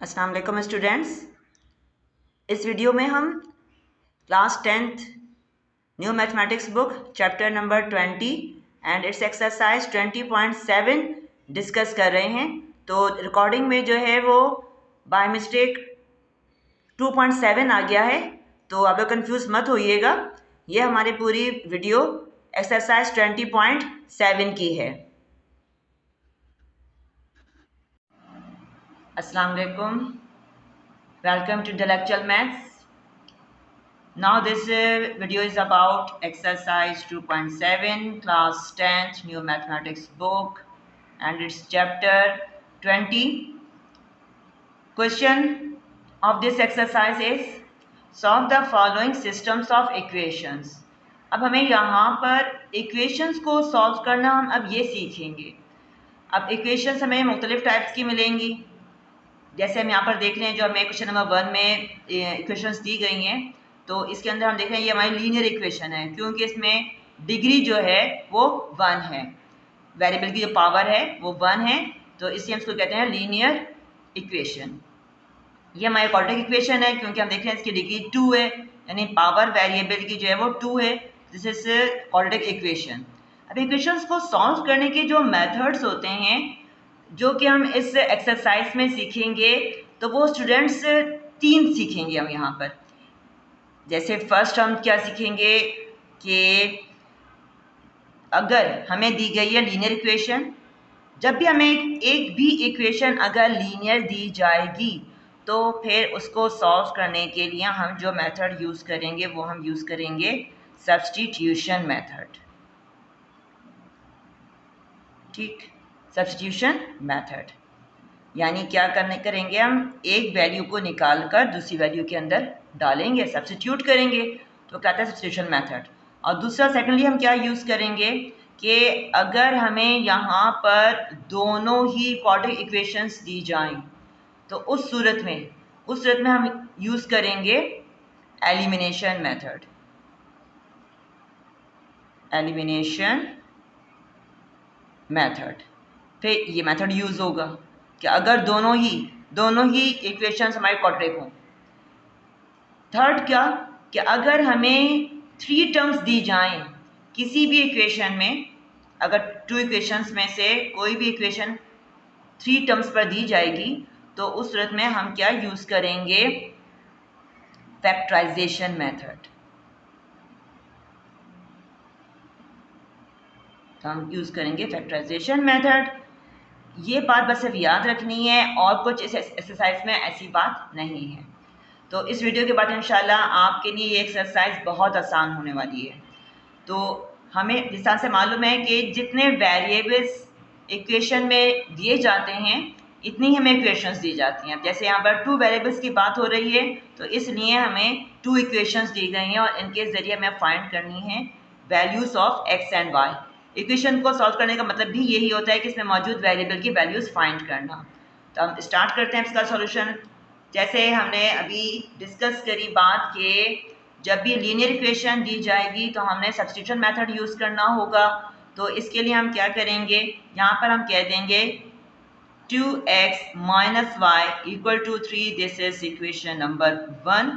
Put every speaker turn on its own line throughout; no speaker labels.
अस्सलाम वालेकुम स्टूडेंट्स। इस वीडियो में हम class 10th new mathematics book chapter number 20 and it's exercise 20.7 discuss कर रहे हैं। तो रिकॉर्डिंग में जो है वो बाय मिस्टेक 2.7 आ गया है, तो आप लोग कंफ्यूज मत होइएगा। ये हमारी पूरी वीडियो एक्सरसाइज 20.7 की है। अस्सलाम वालेकुम, welcome to intellectual maths. Now this video is about exercise 2.7 class 10th new mathematics book and its chapter 20. Question of this exercise is solve the following systems of equations. अब हमें यहाँ पर equations को solve करना हम अब ये सीखेंगे। अब equations हमें मुख्तलिफ टाइप्स की मिलेंगी। जैसे हम यहाँ पर देख रहे हैं, जो हमें क्वेश्चन नंबर 1 में इक्वेशंस दी गई हैं, तो इसके अंदर हम देख रहे हैं ये हमारी लीनियर इक्वेशन है, क्योंकि इसमें डिग्री जो है वो 1 है, वेरिएबल की जो पावर है वो 1 है, तो इसलिए हम इसको कहते हैं लीनियर इक्वेशन। ये हमारी क्वाड्रेटिक इक्वेशन है, क्योंकि हम देख रहे हैं इसकी डिग्री 2 है, यानी पावर वेरिएबल की जो है वो 2 है। This is quadratic equation. अब इक्वेशंस को सॉल्व करने के जो मेथड्स होते हैं, जो कि हम इस एक्सरसाइज में सीखेंगे, तो वो स्टूडेंट्स 3 सीखेंगे हम यहाँ पर। जैसे फर्स्ट हम क्या सीखेंगे कि अगर हमें दी गई है लीनियर इक्वेशन, जब भी हमें एक भी इक्वेशन अगर लीनियर दी जाएगी तो फिर उसको सॉल्व करने के लिए हम जो मेथड यूज़ करेंगे वो हम यूज़ करेंगे सब्स्टिट्यूशन मेथड। ठीक, सब्स्टिट्यूशन मेथड यानी क्या करेंगे, हम एक वैल्यू को निकाल कर दूसरी वैल्यू के अंदर डालेंगे, सब्स्टिट्यूट करेंगे, तो कहते हैं सब्स्टिट्यूशन मेथड। और दूसरा सेकेंडली हम क्या यूज़ करेंगे कि अगर हमें यहाँ पर दोनों ही क्वाड्रेटिक इक्वेशंस दी जाएं, तो उस सूरत में हम यूज़ करेंगे एलिमिनेशन मेथड। एलिमिनेशन मेथड, फिर ये मेथड यूज़ होगा कि अगर दोनों ही इक्वेशंस हमारे क्वाड्रेटिक हों। थर्ड क्या, कि अगर हमें 3 टर्म्स दी जाएं किसी भी इक्वेशन में, अगर 2 इक्वेशंस में से कोई भी इक्वेशन 3 टर्म्स पर दी जाएगी, तो उस सूरत में हम क्या यूज़ करेंगे, फैक्टराइजेशन मेथड। तो हम यूज़ करेंगे फैक्टराइजेशन मेथड। ये बात बस सिर्फ याद रखनी है, और कुछ इस एक्सरसाइज में ऐसी बात नहीं है। तो इस वीडियो के बाद इंशाल्लाह आपके लिए ये एक्सरसाइज बहुत आसान होने वाली है। तो हमें जिस तरह से मालूम है कि जितने वेरिएबल्स इक्वेशन में दिए जाते हैं, इतनी हमें इक्वेशंस दी जाती हैं। जैसे यहाँ पर 2 वेरिएबल्स की बात हो रही है, तो इसलिए हमें 2 इक्वेशंस दी गई हैं, और इनके ज़रिए हमें फाइंड करनी है values of x and y. Equation को सॉल्व करने का मतलब भी यही होता है कि इसमें मौजूद वेरिएबल की वैल्यूज़ फाइंड करना। तो हम स्टार्ट करते हैं इसका सॉल्यूशन। जैसे हमने अभी डिस्कस करी बात कि जब भी लीनियर इक्वेशन दी जाएगी तो हमने सब्स्टिट्यूशन मेथड यूज़ करना होगा। तो इसके लिए हम क्या करेंगे, यहाँ पर हम कह देंगे 2x minus y equal to 3। This is equation number 1।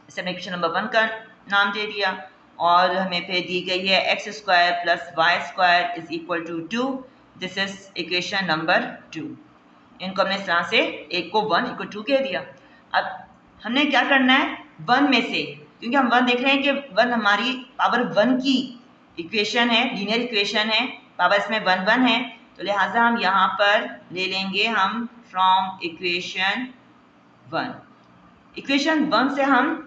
इसे हमने इक्वेशन नंबर 1 का नाम दे दिया, और हमें फिर दी गई है x square plus y square is equal to 2। This is equation number 2। इनको हमने इस तरह से एक को 1 इक्वल 2 कह दिया। अब हमने क्या करना है, 1 में से, क्योंकि हम 1 देख रहे हैं कि 1 हमारी पावर 1 की इक्वेशन है, लीनियर इक्वेशन है, पावर इसमें 1 1 है, तो लिहाजा हम यहाँ पर ले लेंगे हम फ्रॉम इक्वेशन 1। इक्वेशन 1 से हम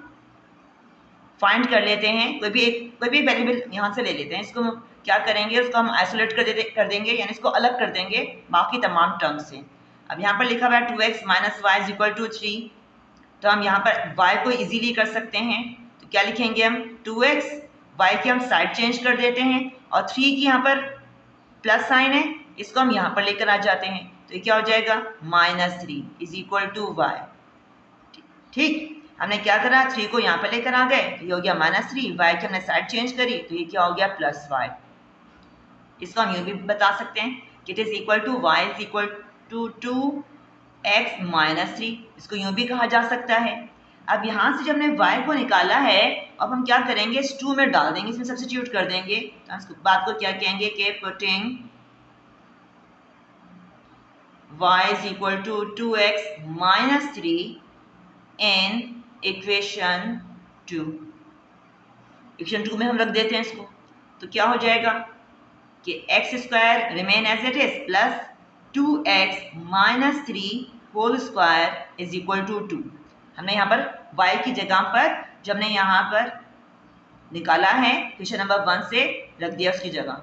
फाइंड कर लेते हैं कोई भी वेरिएबल यहाँ से ले लेते हैं। इसको क्या करेंगे, उसको हम आइसोलेट कर देंगे, यानी इसको अलग कर देंगे बाकी तमाम टर्म से। अब यहाँ पर लिखा हुआ है 2x minus y is equal to 3, तो हम यहाँ पर y को इजीली कर सकते हैं। तो क्या लिखेंगे हम, 2x, y की हम साइड चेंज कर देते हैं, और 3 की यहाँ पर प्लस साइन है, इसको हम यहाँ पर लेकर आ जाते हैं, तो ये क्या हो जाएगा, -3 इज इक्वल टू y। ठीक, हमने क्या करा, 3 को यहाँ पर लेकर आ गए, तो ये हो गया -3, y की हमने साइड चेंज करी, तो ये क्या हो गया, +y। इसको हम यूँ भी बता सकते हैं कि it is equal to y is equal to 2 x minus 3, इसको यूँ भी कहा जा सकता है। अब यहाँ से जब हमने y को निकाला है, अब हम क्या करेंगे, इस 2 में डाल देंगे, इसमें सब्स्टिट्यूट कर देंगे। तो इस बात को क्या कहेंगे कि putting y is equal to 2x minus 3 in equation 2। Equation 2 में हम रख देते हैं इसको, तो क्या हो जाएगा कि x square remain as it is plus 2x minus 3 whole square is equal to 2। हमने यहाँ पर y की जगह पर जब हमने यहाँ पर निकाला है क्वेश्चन नंबर 1 से रख दिया उसकी जगह,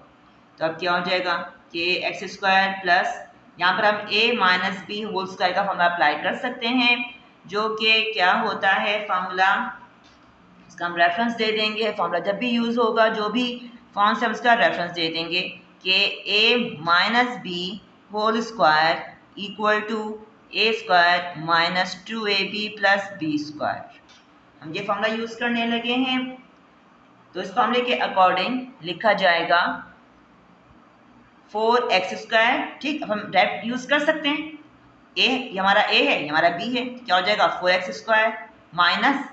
तो अब क्या हो जाएगा कि एक्स स्क्वायर प्लस यहाँ पर हम a minus b whole square का फॉर्मूला अप्लाई कर सकते हैं, जो कि क्या होता है फार्मूला, इसका हम रेफरेंस दे देंगे। फार्मूला जब भी यूज़ होगा, जो भी फॉर्म से हम उसका रेफरेंस दे देंगे कि a minus b whole square equal to a square minus 2ab plus b square. हम ये फॉर्मूला यूज़ करने लगे हैं, तो इस फॉर्मूले के अकॉर्डिंग लिखा जाएगा 4x स्क्वायर। ठीक, अब हम डायरेक्ट यूज़ कर सकते हैं, a ये हमारा a है, ये हमारा b है, क्या हो जाएगा 4x स्क्वायर माइनस,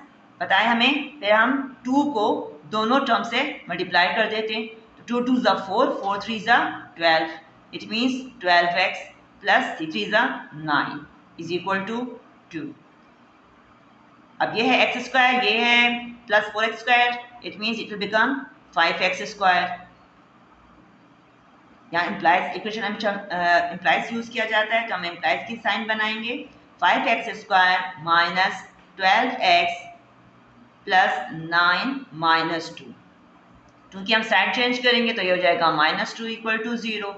पता है हमें, फिर हम 2 को दोनों टर्म से मल्टीप्लाई कर देते हैं, तो 2 2 ज़ा 4, 4 3 ज़ा 12, इट मीन्स 12x प्लस 3 3 ज़ा 9 इज इक्वल टू 2। अब ये है x स्क्वायर, ये है plus 4x square, it means it will become 5x square. यहाँ इम्प्लाइज इक्वेशन इम्प्लाइज यूज़ किया जाता है, तो हम इम्प्लाइज की साइन बनाएंगे 5x square minus 12x plus 9 minus 2, क्योंकि हम साइड चेंज करेंगे तो ये हो जाएगा माइनस 2 इक्वल टू 0।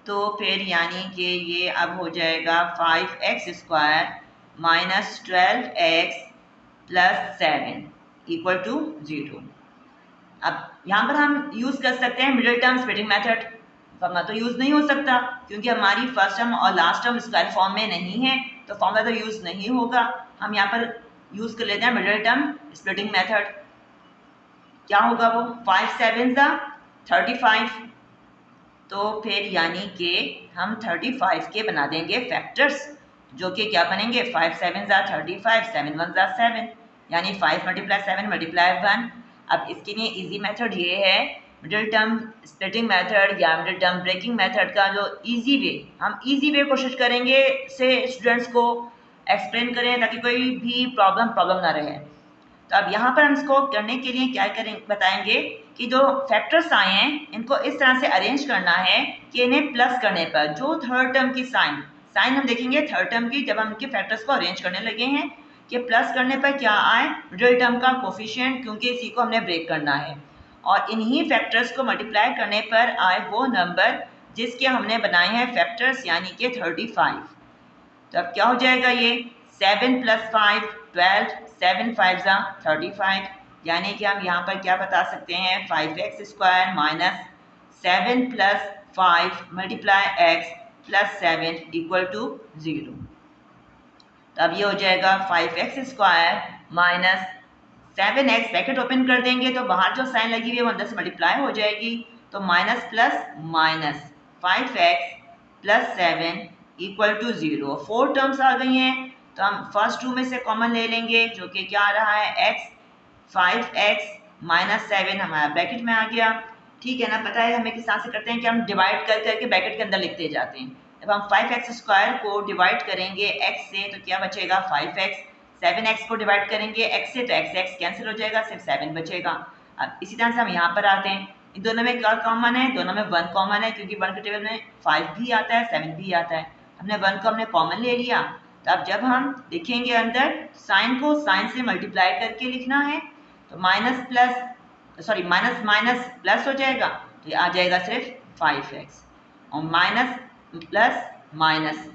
तो फिर यानी कि ये अब हो जाएगा 5x square minus 12x plus 7 equal to 0। अब यहाँ पर हम यूज़ कर सकते हैं middle term splitting method, formula तो यूज़ नहीं हो सकता क्योंकि हमारी फर्स्ट टर्म और लास्ट टर्म स्क्वायर फॉर्म में नहीं है, तो फॉर्मूला तो यूज़ नहीं होगा। हम यहाँ पर यूज़ कर लेते हैं मिडिल टर्म स्प्लिटिंग मेथड। क्या होगा वो, 5 7 ज़ा 35, तो फिर यानी कि हम 35 के बना देंगे फैक्टर्स, जो कि क्या बनेंगे 5 7 ज़ा 35, 7 1 ज़ा 7, यानी 5 मल्टीप्लाई 7 मल्टीप्लाई 1। अब इसके लिए इजी मेथड ये है मिडिल टर्म स्प्लिटिंग मेथड या मिडिल टर्म ब्रेकिंग मेथड का जो इजी वे, हम इजी वे कोशिश करेंगे से स्टूडेंट्स को एक्सप्लेन करें ताकि कोई भी प्रॉब्लम ना रहे। तो अब यहाँ पर हम इसको करने के लिए क्या करें बताएंगे कि जो फैक्टर्स आए हैं इनको इस तरह से अरेंज करना है कि इन्हें प्लस करने पर जो थर्ड टर्म की साइन हम देखेंगे थर्ड टर्म की, जब हम इनके फैक्टर्स को अरेंज करने लगे हैं कि प्लस करने पर क्या आए मिडिल टर्म का कोफिशिएंट, क्योंकि इसी को हमने ब्रेक करना है, और इन्हीं फैक्टर्स को मल्टीप्लाई करने पर आए वो नंबर जिसके हमने बनाए हैं फैक्टर्स, यानी कि 35। तो अब क्या हो जाएगा ये 7 प्लस 5 12, 7 5 ज़ा 35, यानी कि हम यहाँ पर क्या बता सकते हैं 5x square minus 7 plus 5 multiply x plus 7 equal to 0। तो अब ये हो जाएगा 5x square minus 7x, bracket open कर देंगे तो बाहर जो साइन लगी हुई है वो अंदर से मल्टीप्लाई हो जाएगी, तो minus plus minus 5x plus 7 equal to 0। 4 terms आ गई हैं, तो हम फर्स्ट 2 में से कॉमन ले लेंगे, जो कि क्या आ रहा है x, 5x माइनस 7 हमारा ब्रैकेट में आ गया। ठीक है ना, पता है हमें किस तरह से करते हैं कि हम डिवाइड कर करके ब्रैकेट के अंदर लिखते जाते हैं। जब हम 5x स्क्वायर को डिवाइड करेंगे x से तो क्या बचेगा 5x, 7x को डिवाइड करेंगे x से तो x कैंसिल हो जाएगा, सिर्फ 7 बचेगा। अब इसी तरह से हम यहाँ पर आते हैं, इन दोनों में क्या कॉमन है, दोनों में 1 कॉमन है, क्योंकि 1 के टेबल में 5 भी आता है 7 भी आता है, हमने 1 को हमने कॉमन ले लिया। तो अब जब हम लिखेंगे अंदर साइन को साइन से मल्टीप्लाई करके लिखना है, तो माइनस माइनस प्लस हो जाएगा, तो ये आ जाएगा सिर्फ 5x, और माइनस प्लस माइनस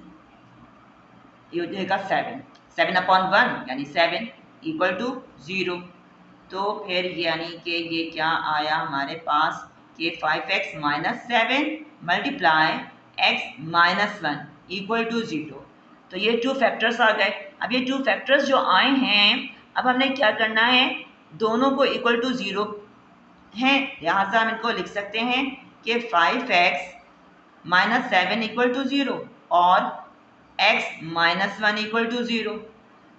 ये हो जाएगा 7 अपॉन 1 यानी 7 इक्वल टू 0। तो फिर यानी कि ये क्या आया हमारे पास कि 5x minus 7 multiply x minus 1 equal to 0। तो ये 2 फैक्टर्स आ गए। अब ये 2 फैक्टर्स जो आए हैं, अब हमने क्या करना है, दोनों को इक्वल टू 0 हैं, यहाँ से हम इनको लिख सकते हैं कि 5x माइनस 7 इक्वल टू 0 और x माइनस 1 इक्वल टू 0।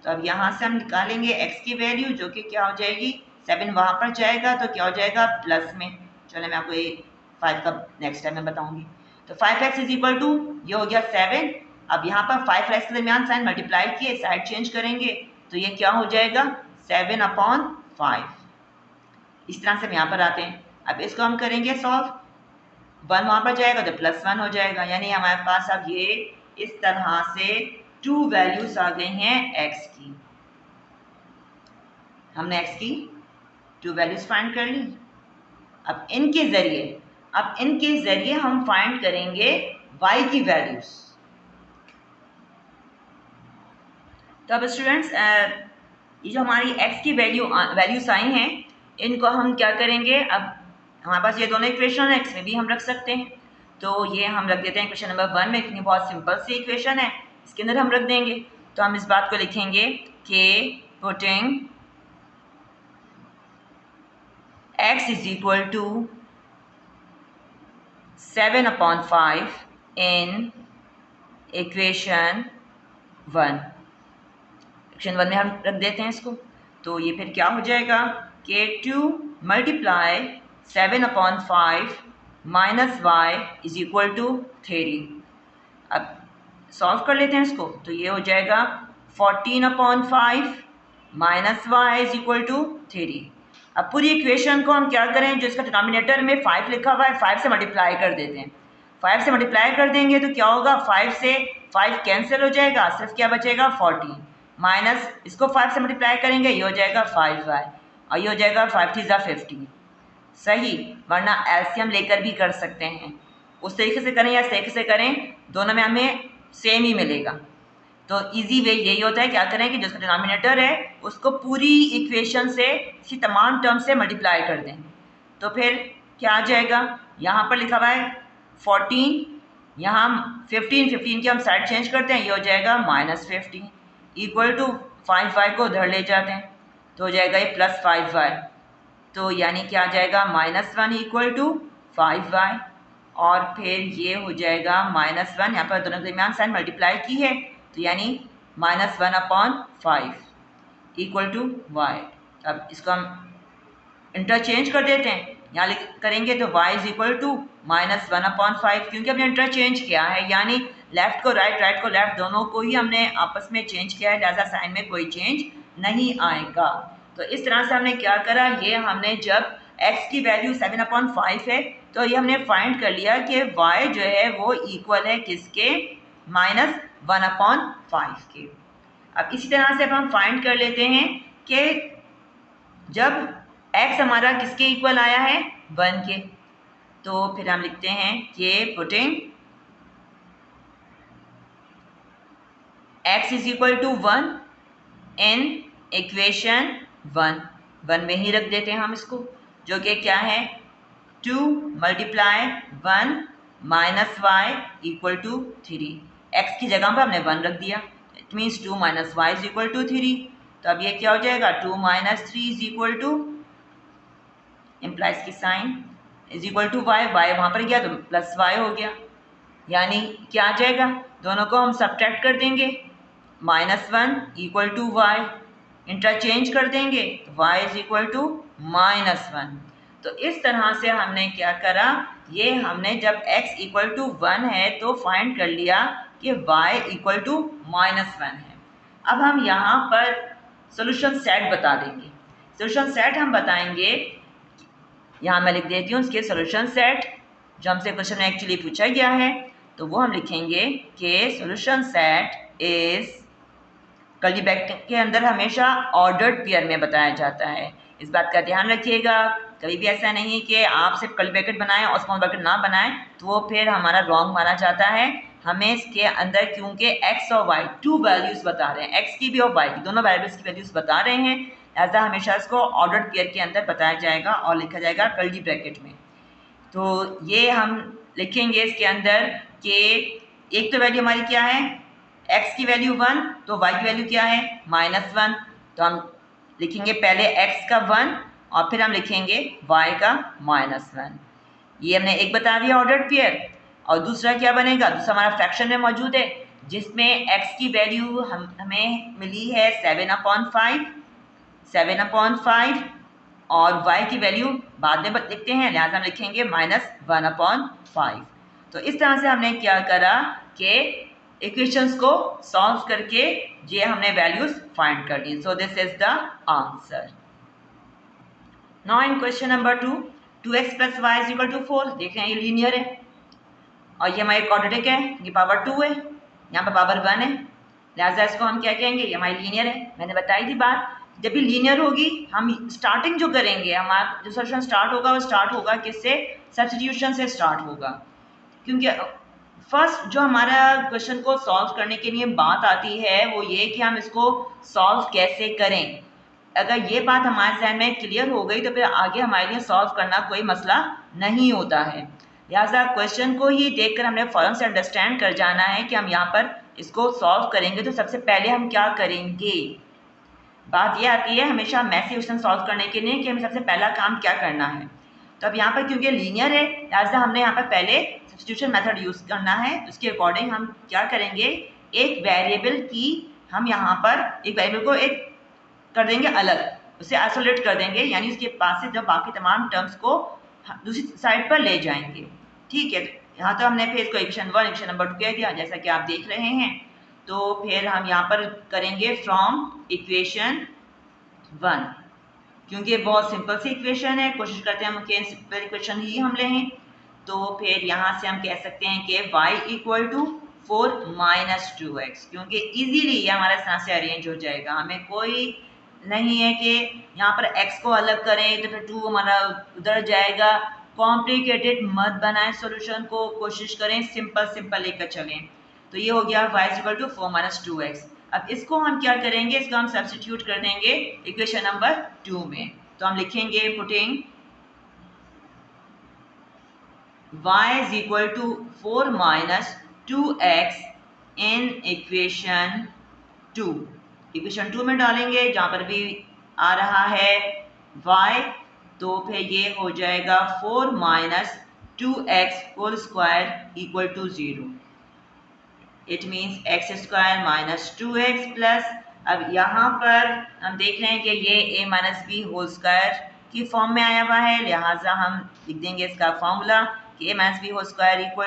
तो अब यहाँ से हम निकालेंगे x की वैल्यू, जो कि क्या हो जाएगी, 7 वहाँ पर जाएगा तो क्या हो जाएगा प्लस में। चलो मैं आपको ये 5 का नेक्स्ट टाइम में बताऊंगी। तो 5x इज इक्वल टू, ये हो गया 7। अब यहाँ पर 5 और x के दरमियान साइन मल्टीप्लाई किए, साइड चेंज करेंगे तो ये क्या हो जाएगा 7/5। इस तरह से हम यहाँ पर आते हैं। अब इसको हम करेंगे सॉल्व, 1 वहाँ पर जाएगा तो प्लस 1 हो जाएगा, यानी हमारे पास अब ये इस तरह से 2 वैल्यूज आ गई हैं x की। हमने x की 2 वैल्यूज फाइंड कर ली। अब इनके जरिए हम फाइंड करेंगे y की वैल्यूज। तो अब स्टूडेंट्स, ये जो हमारी x की वैल्यूज आई हैं, इनको हम क्या करेंगे, अब हमारे पास ये दोनों इक्वेशन है, x में भी हम रख सकते हैं। तो ये हम रख देते हैं इक्वेशन नंबर 1 में, इतनी बहुत सिंपल सी इक्वेशन है, इसके अंदर हम रख देंगे। तो हम इस बात को लिखेंगे कि putting x is equal to 7/5 in equation 1। Equation 1 में हम रख देते हैं इसको। तो ये फिर क्या हो जाएगा कि 2 multiply 7/5 minus y is equal to 3। अब सॉल्व कर लेते हैं इसको। तो ये हो जाएगा 14/5 minus y is equal to 3। अब पूरी इक्वेशन को हम क्या करें, जो इसका डिनोमिनेटर में 5 लिखा हुआ है, 5 से मल्टीप्लाई कर देते हैं। 5 से मल्टीप्लाई कर देंगे तो क्या होगा, 5 से 5 कैंसिल हो जाएगा, सिर्फ क्या बचेगा 14, माइनस इसको 5 से मल्टीप्लाई करेंगे, ये हो जाएगा 5y और ये हो जाएगा 5 3 50। सही, वरना एलसीएम लेकर भी कर सकते हैं, उस तरीके से करें या इस तरीके से करें, दोनों में हमें सेम ही मिलेगा। तो इजी वे यही होता है, क्या करें कि जिसका डिनोमिनेटर है उसको पूरी इक्वेशन से इसकी तमाम टर्म से मल्टीप्लाई कर दें। तो फिर क्या आ जाएगा, यहाँ पर लिखा हुआ है 14, यहाँ 15 की हम साइड चेंज करते हैं, ये हो जाएगा -15 इक्वल टू 5y को उधर ले जाते हैं तो हो जाएगा ये प्लस 5y। तो यानी क्या आ जाएगा -1 इक्वल टू 5y और फिर ये हो जाएगा -1, यहाँ पर दोनों के दरमियान साइन मल्टीप्लाई की है तो यानी -1/5 इक्वल टू y। अब इसको हम इंटरचेंज कर देते हैं, यहाँ करेंगे तो y इज इक्वल टू -1/5, क्योंकि हमने इंटरचेंज किया है, यानी लेफ्ट को राइट, राइट को लेफ्ट, दोनों को ही हमने आपस में चेंज किया है, लिहाजा साइन में कोई चेंज नहीं आएगा। तो इस तरह से हमने क्या करा, ये हमने जब x की वैल्यू 7/5 है तो ये हमने फाइंड कर लिया कि y जो है वो इक्वल है किसके, -1/5 के। अब इसी तरह से अब हम फाइंड कर लेते हैं कि जब x हमारा किसके इक्वल आया है, 1 के। तो फिर हम लिखते हैं कि putting x is equal to 1 in equation 1 में ही रख देते हैं हम इसको, जो कि क्या है 2 multiply 1 minus y equal to 3। x की जगह पर हमने 1 रख दिया, it means 2 minus y is equal to 3। तो अब ये क्या हो जाएगा 2 minus 3 is equal to, implies की sign is equal to y, वहाँ पर गया तो प्लस y हो गया, यानी क्या आ जाएगा, दोनों को हम सब्ट्रैक्ट कर देंगे, -1 इक्वल टू y, इंटरचेंज कर देंगे तो y इज इक्वल टू -1। तो इस तरह से हमने क्या करा, ये हमने जब x इक्वल टू 1 है तो फाइंड कर लिया कि y इक्वल टू -1 है। अब हम यहाँ पर सोल्यूशन सेट बता देंगे। सोल्यूशन सेट हम बताएंगे, यहाँ मैं लिख देती हूँ उसके सोल्यूशन सेट, जो हमसे क्वेश्चन में एक्चुअली पूछा गया है। तो वो हम लिखेंगे कि solution set is, curly bracket के अंदर हमेशा ऑर्डर्ड पेयर में बताया जाता है, इस बात का ध्यान रखिएगा। कभी भी ऐसा नहीं कि आप सिर्फ कर्ली ब्रैकेट बनाएं और स्मॉल ब्रैकेट ना बनाएं, तो वो फिर हमारा रॉन्ग माना जाता है। हमें इसके अंदर क्योंकि x और y 2 वैल्यूज़ बता रहे हैं, x की भी और y की, दोनों वेरिएबल्स की वैल्यूज़ बता रहे हैं, लिहाजा हमेशा इसको ऑर्डर्ड पेयर के अंदर बताया जाएगा और लिखा जाएगा कर्ली ब्रैकेट में। तो ये हम लिखेंगे इसके अंदर कि एक तो वैल्यू हमारी क्या है, x की वैल्यू 1, तो y की वैल्यू क्या है -1। तो हम लिखेंगे पहले x का 1 और फिर हम लिखेंगे y का -1। ये हमने एक बता दिया ऑर्डर्ड पेयर। और दूसरा क्या बनेगा, दूसरा हमारा फ्रैक्शन में मौजूद है, जिसमें x की वैल्यू हमें मिली है 7/5 और y की वैल्यू बाद में लिखते हैं, लिहाजा हम लिखेंगे -1/5। तो इस तरह से हमने क्या करा कि इक्वेशंस को सॉल्व करके ये हमने वैल्यूज फाइंड कर ली। So this is the answer. Now in question number 2, 2x + y = 4। देख रहे हैं ये लीनियर है और ये हमारी क्वाड्रेटिक है, ये पावर 2 है, यहाँ पर पावर 1 है, लिहाजा इसको हम क्या कहेंगे, ये हमारी लीनियर है। मैंने बताई थी बात, जब भी लीनियर होगी हम स्टार्टिंग जो करेंगे, हमारा जो सोल्यूशन स्टार्ट होगा वो स्टार्ट होगा किससे, सब्स्टिट्यूशन से स्टार्ट होगा। क्योंकि फर्स्ट जो हमारा क्वेश्चन को सॉल्व करने के लिए बात आती है वो ये कि हम इसको सॉल्व कैसे करें। अगर ये बात हमारे जहन में क्लियर हो गई तो फिर आगे हमारे लिए सॉल्व करना कोई मसला नहीं होता है। लिहाजा क्वेश्चन को ही देखकर हमने फ़ौरन से अंडरस्टैंड कर जाना है कि हम यहाँ पर इसको सॉल्व करेंगे तो सबसे पहले हम क्या करेंगे। बात यह आती है हमेशा मैथ्स क्वेश्चन सॉल्व करने के लिए कि हमें सबसे पहला काम क्या करना है। तो अब यहाँ पर क्योंकि लीनियर है, लिहाजा हमने यहाँ पर पहले सब्स्टिट्यूशन मेथड यूज़ करना है। उसके अकॉर्डिंग हम क्या करेंगे, एक वेरिएबल की हम यहाँ पर एक वेरिएबल को एक कर देंगे अलग, उसे आइसोलेट कर देंगे, यानी उसके पास से जब बाकी तमाम टर्म्स को दूसरी साइड पर ले जाएंगे। ठीक है, यहाँ तो हमने फिर इसको इक्वेशन 1 इक्वेशन नंबर 2 कह दिया जैसा कि आप देख रहे हैं। तो फिर हम यहाँ पर करेंगे फ्रॉम इक्वेशन 1, क्योंकि ये बहुत सिंपल सी इक्वेशन है, कोशिश करते हैं हम कि सिंपल इक्वेशन ही हम लें। तो फिर यहाँ से हम कह सकते हैं कि y = 4 - 2x, क्योंकि इजीली ये हमारे साथ से अरेंज हो जाएगा। हमें कोई नहीं है कि यहाँ पर x को अलग करें तो फिर 2 हमारा उधर जाएगा। कॉम्प्लिकेटेड मत बनाएं सॉल्यूशन को, कोशिश करें सिंपल लेकर चलें। तो ये हो गया y = 4 - 2x। अब इसको हम क्या करेंगे, इसको हम सब्स्टिट्यूट कर देंगे इक्वेशन नंबर 2 में। तो हम लिखेंगे putting y = 4 - 2x in equation 2। Equation 2 में डालेंगे जहाँ पर भी आ रहा है y, तो फिर ये हो जाएगा 4 - 2x whole square = 0। It means x² - 2x plus, अब यहाँ पर हम देख रहे हैं कि ये a - b होल स्क्वायर की फॉर्म में आया हुआ है, लिहाजा हम लिख देंगे इसका फॉर्मूला कि a - b whole square =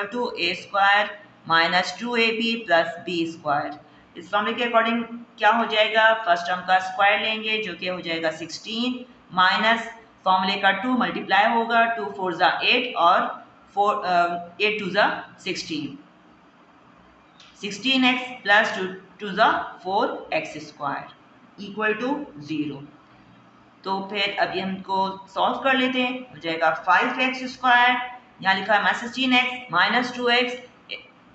a² - 2ab + b²। इस फॉर्मूले के अकॉर्डिंग क्या हो जाएगा, फर्स्ट टर्म का स्क्वायर लेंगे जो कि हो जाएगा 16 माइनस फॉर्मूले का 2 मल्टीप्लाई होगा, 2 4 ज़ा 8 और 8 2 ज़ा 16, 16x + 2 2 ज़ा 4x² = 0। तो फिर अभी हमको सॉल्व कर लेते हैं, हो जाएगा 5x², यहाँ लिखा है -16x - 2x,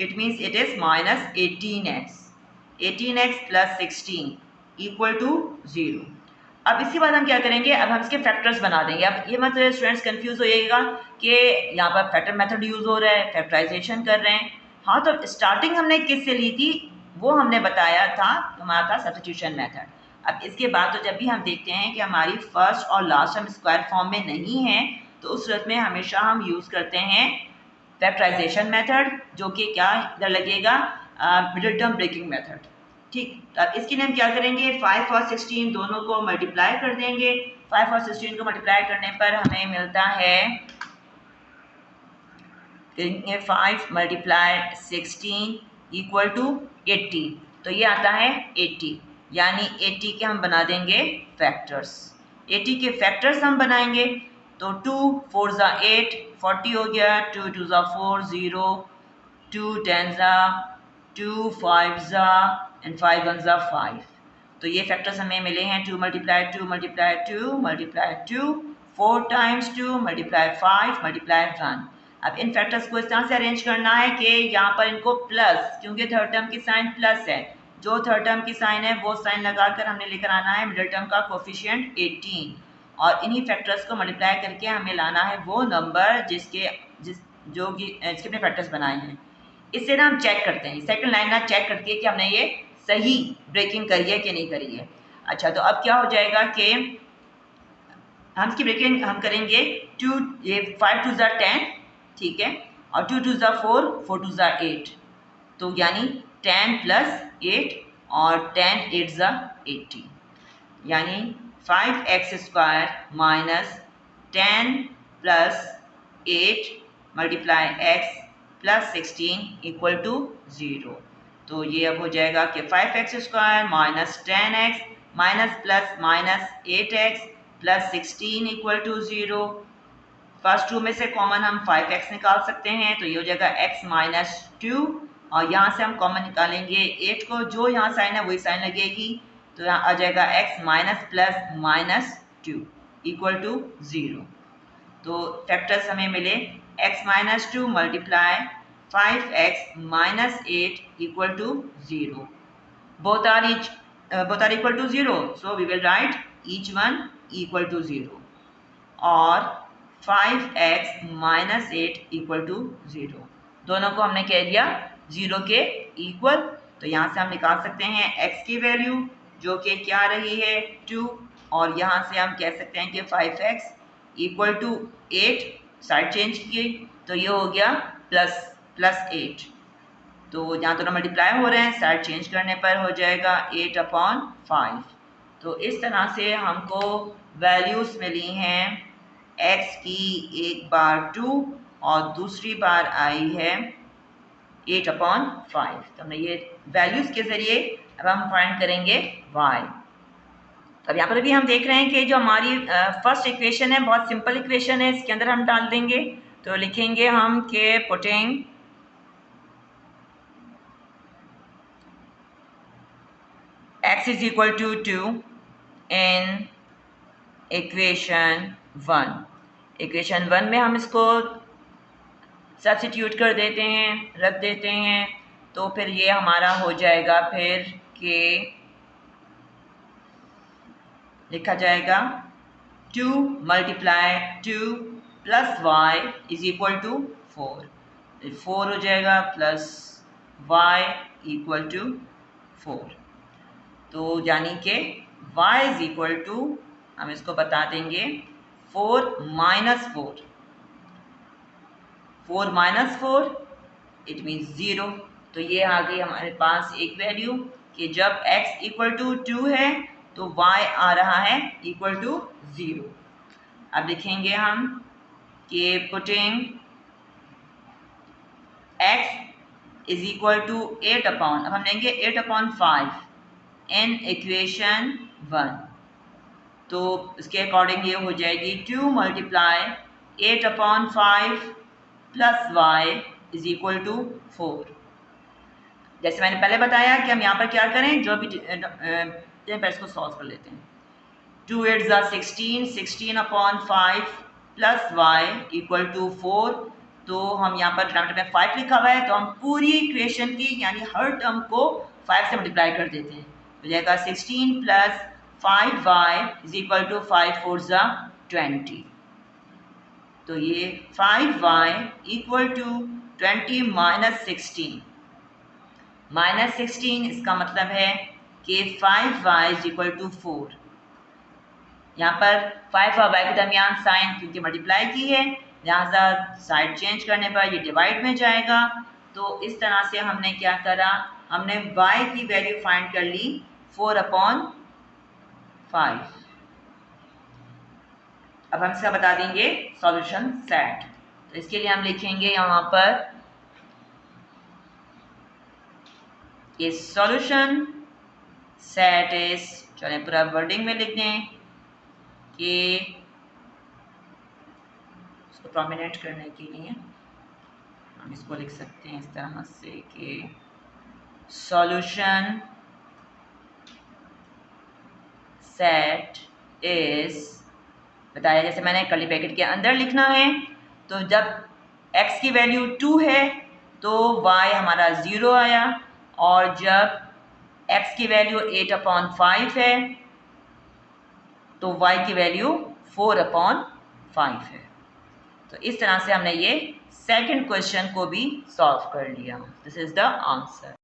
it means it is -18x, 18x + 16 = 0। अब इसके बाद हम क्या करेंगे, अब हम इसके फैक्टर्स बना देंगे। अब ये मत स्टूडेंट्स कंफ्यूज होइएगा कि यहाँ पर फैक्टर मेथड यूज़ हो रहा है, फैक्टराइजेशन कर रहे हैं। हाँ, तो स्टार्टिंग हमने किससे ली थी वो हमने बताया था, हमारा था सब्स्टिट्यूशन मेथड। अब इसके बाद तो जब भी हम देखते हैं कि हमारी फर्स्ट और लास्ट टर्म स्क्वायर फॉर्म में नहीं है तो उस सूरत में हमेशा हम यूज़ करते हैं फैक्टराइजेशन मेथड, जो कि क्या इधर लगेगा, मिडिल टर्म ब्रेकिंग मेथड। ठीक, अब इसके लिए हम क्या करेंगे, 5 और 16 दोनों को मल्टीप्लाई कर देंगे। 5 और 16 को मल्टीप्लाई करने पर हमें मिलता है 5 × 16 = 80। तो ये आता है 80, यानी 80 के हम बना देंगे फैक्टर्स। 80 के फैक्टर्स हम बनाएंगे तो 2 4 ज़ा 8, 40 हो गया, 2 2 ज़ा 4 0, 2 10 ज़ा 2, 5 ज़ा एंड 5 1 ज़ा 5। तो ये फैक्टर्स हमें मिले हैं 2 × 2 × 2 × 2, 4 × 2 × 5 × 1। अब इन फैक्टर्स को इस तरह से अरेंज करना है कि यहाँ पर इनको प्लस, क्योंकि थर्ड टर्म की साइन प्लस है, जो थर्ड टर्म की साइन है वो साइन लगाकर हमने लेकर आना है मिडिल टर्म का कोफिशिएंट 18, और इन्हीं फैक्टर्स को मल्टीप्लाई करके हमें लाना है वो नंबर जिसके हमने फैक्टर्स बनाए हैं। इससे ना हम चेक करते हैं, सेकंड लाइन ना चेक करती है कि हमने ये सही ब्रेकिंग करी है कि नहीं करी है। अच्छा, तो अब क्या हो जाएगा कि हम इसकी ब्रेकिंग हम करेंगे 5 2 ज़ा 10, ठीक है, और 2 2 ज़ा 4, 4 2 ज़ा 8, तो यानी 10 + 8 और 10 8 ज़ा 80, यानी 5x² minus 10 + 8 multiply x + 16 equal to 0। तो ये अब हो जाएगा कि 5x² minus 10x minus plus minus 8x + 16 equal to 0। First two में से कॉमन हम 5x निकाल सकते हैं, तो ये हो जाएगा x - 2 और यहाँ से हम कॉमन निकालेंगे 8 को, जो यहाँ साइन है वही साइन लगेगी, तो यहाँ आ जाएगा x minus plus minus 2 equal to 0। तो फैक्टर्स हमें मिले x - 2 multiply 5x minus 8 equal to 0। both are equal to 0, so we will write each one equal to 0 और 5x माइनस 8 इक्वल टू 0। दोनों को हमने कह दिया 0 के इक्वल, तो यहाँ से हम निकाल सकते हैं x की वैल्यू जो कि क्या रही है 2, और यहाँ से हम कह सकते हैं कि 5x equal to 8, side change की तो ये हो गया प्लस 8, तो यहाँ दोनों मल्टीप्लाई हो रहे हैं, साइड चेंज करने पर हो जाएगा 8/5। तो इस तरह से हमको वैल्यूज़ मिली हैं x की, एक बार 2 और दूसरी बार आई है 8/5। तो हमने ये वैल्यूज़ के ज़रिए अब हम फाइंड करेंगे y। अब यहाँ पर भी हम देख रहे हैं कि जो हमारी फर्स्ट इक्वेशन है बहुत सिंपल इक्वेशन है, इसके अंदर हम डाल देंगे, तो लिखेंगे हम कि putting x is equal to 2 in equation 1। Equation 1 में हम इसको सब्स्टिट्यूट कर देते हैं, रख देते हैं, तो फिर ये हमारा हो जाएगा फिर कि लिखा जाएगा 2 multiply 2 plus y is equal to 4, 4 हो जाएगा प्लस y इक्वल टू 4। तो यानी कि y इज इक्वल टू, हम इसको बता देंगे 4 माइनस 4, 4 माइनस 4 इट मीन्स 0। तो ये आ गई हमारे पास एक वैल्यू कि जब x इक्वल टू 2 है तो y आ रहा है इक्वल टू 0। अब लिखेंगे हम कि putting x is equal to 8 upon, अब हम लेंगे 8/5 इन इक्वेशन 1, तो इसके अकॉर्डिंग ये हो जाएगी 2 multiply 8/5 plus y is equal to 4। जैसे मैंने पहले बताया कि हम यहाँ पर क्या करें, जो भी पर इसको सॉल्व कर लेते हैं। 2 8 ज़ा 16, 16/5 प्लस y इक्वल टू 4। तो हम यहाँ पर डिनोमिनेटर में 5 लिखा हुआ है, तो हम पूरी इक्वेशन की यानी हर टर्म को 5 से मल्टीप्लाई कर देते हैं, हो जाएगा 16 plus 5y is equal to 5 4 ज़ा 20। तो ये 5y equal to 20 minus 16, minus 16 इसका मतलब है कि 5y इज इक्वल टू 4। यहाँ पर 5 और y के दरमियान साइन क्योंकि मल्टीप्लाई की है, लिहाजा साइड चेंज करने पर ये डिवाइड में जाएगा। तो इस तरह से हमने क्या करा, हमने y की वैल्यू फाइंड कर ली 4/5। अब हम इसका बता देंगे सॉल्यूशन सेट। तो इसके लिए हम लिखेंगे यहाँ पर ये सॉल्यूशन सेट इज, चलें पूरा वर्डिंग में लिख दें कि इसको प्रोमिनेंट करने के लिए हम इसको लिख सकते हैं इस तरह से कि सॉल्यूशन सेट इज, बताया जैसे मैंने कर्ली ब्रैकेट के अंदर लिखना है, तो जब x की वैल्यू 2 है तो y हमारा 0 आया, और जब x की वैल्यू 8/5 है तो y की वैल्यू 4/5 है। तो इस तरह से हमने ये सेकंड क्वेश्चन को भी सॉल्व कर लिया। This is the answer.